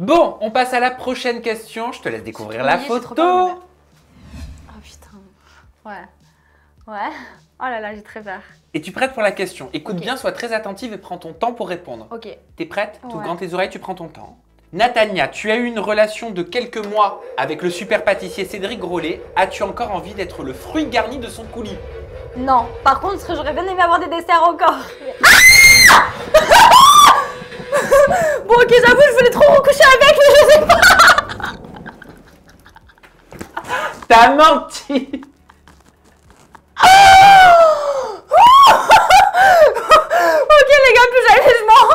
Bon, on passe à la prochaine question. Je te laisse découvrir la photo. Oh putain. Ouais. Ouais. Oh là là, j'ai très peur. Es-tu prête pour la question? Écoute Ok. bien, sois très attentive et prends ton temps pour répondre. Ok. T'es prête? Tu Ouais. ouvres tes oreilles, tu prends ton temps. Natania, tu as eu une relation de quelques mois avec le super pâtissier Cédric Grolet. As-tu encore envie d'être le fruit garni de son coulis? Non. Par contre, j'aurais bien aimé avoir des desserts encore. Bon, ok, j'avoue, je voulais trop recoucher avec, mais je sais pas. T'as menti! Ok les gars, plus jamais je mens.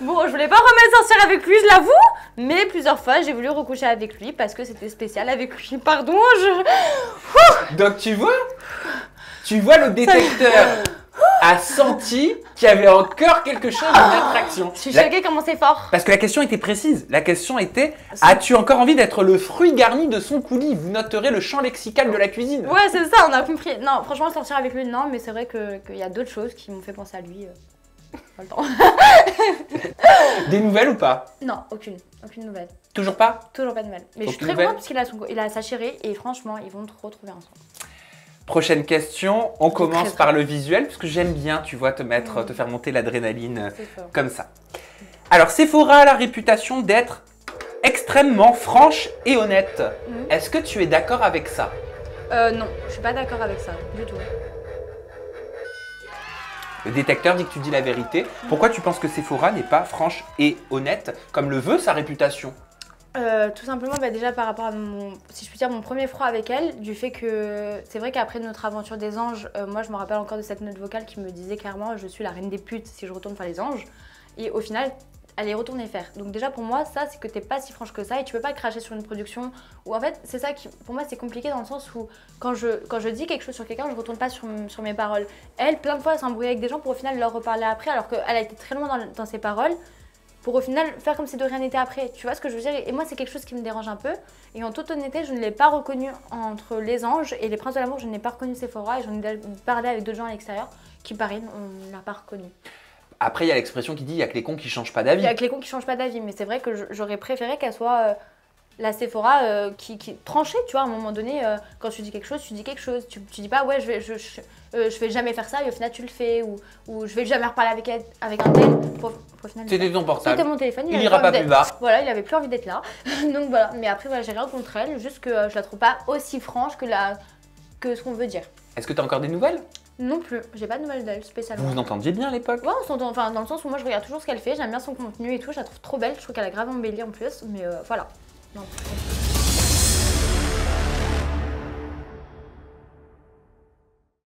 Bon, je voulais pas remettre sortir avec lui, je l'avoue. Mais plusieurs fois, j'ai voulu recoucher avec lui parce que c'était spécial avec lui. Pardon, Donc tu vois le détecteur a senti qu'il y avait encore quelque chose, une attraction. je suis choquée comment c'est fort. Parce que la question était précise. La question était, as-tu encore envie d'être le fruit garni de son coulis? Vous noterez le champ lexical de la cuisine. Ouais, c'est ça, on a compris. Non, franchement, sortir avec lui, non, mais c'est vrai qu'il y a d'autres choses qui m'ont fait penser à lui. Pas le temps. Des nouvelles ou pas? Non, aucune nouvelle. Toujours pas? Toujours pas de nouvelles. Mais je suis Aucune très nouvelle contente parce qu'il a sa chérie et franchement, ils vont trop retrouver ensemble. Prochaine question, on commence très par le visuel, parce que j'aime bien, tu vois, te faire monter l'adrénaline C'est ça. comme ça. Alors, Sephora a la réputation d'être extrêmement franche et honnête. Est-ce que tu es d'accord avec ça? Non, je suis pas d'accord avec ça, du tout. Le détecteur dit que tu dis la vérité. Pourquoi tu penses que Sephora n'est pas franche et honnête, comme le veut sa réputation? Tout simplement, déjà par rapport à si je puis dire, mon premier froid avec elle, du fait que c'est vrai qu'après notre aventure des anges, moi je me rappelle encore de cette note vocale qui me disait clairement je suis la reine des putes si je retourne faire les anges. Et au final, elle est retournée faire. Donc déjà pour moi, ça c'est que t'es pas si franche que ça et tu peux pas cracher sur une production où en fait c'est ça qui pour moi c'est compliqué dans le sens où quand je dis quelque chose sur quelqu'un, je retourne pas sur mes paroles. Elle, plein de fois, elle s'embrouille avec des gens pour au final leur reparler après alors qu'elle a été très loin dans ses paroles. Pour au final faire comme si de rien n'était après. Tu vois ce que je veux dire? Et moi, c'est quelque chose qui me dérange un peu. Et en toute honnêteté, je ne l'ai pas reconnu entre les anges et les princes de l'amour. Je n'ai pas reconnu Sephora et j'en ai parlé avec d'autres gens à l'extérieur qui, pareil, on ne l'a pas reconnu. Après, il y a l'expression qui dit il y a que les cons qui changent pas Il d'avis. y a que les cons qui changent pas d'avis. Mais c'est vrai que j'aurais préféré qu'elle soit la Sephora qui tranchait. Tu vois, à un moment donné, quand tu dis quelque chose, tu dis quelque chose. Tu dis pas, ouais, je vais jamais faire ça et au final tu le fais. Ou je vais jamais reparler avec un tel. C'était ton portable. C'était mon téléphone. Il ira pas plus bas. Voilà, il avait plus envie d'être là. Donc voilà. Mais après, voilà, j'ai rien contre elle. Juste que je la trouve pas aussi franche que ce qu'on veut dire. Est-ce que tu as encore des nouvelles? Non plus. J'ai pas de nouvelles d'elle spécialement. Vous vous entendiez bien à l'époque? Ouais, on s'entend. Enfin, dans le sens où moi je regarde toujours ce qu'elle fait. J'aime bien son contenu et tout. Je la trouve trop belle. Je trouve qu'elle a grave embelli en plus. Mais voilà. Non.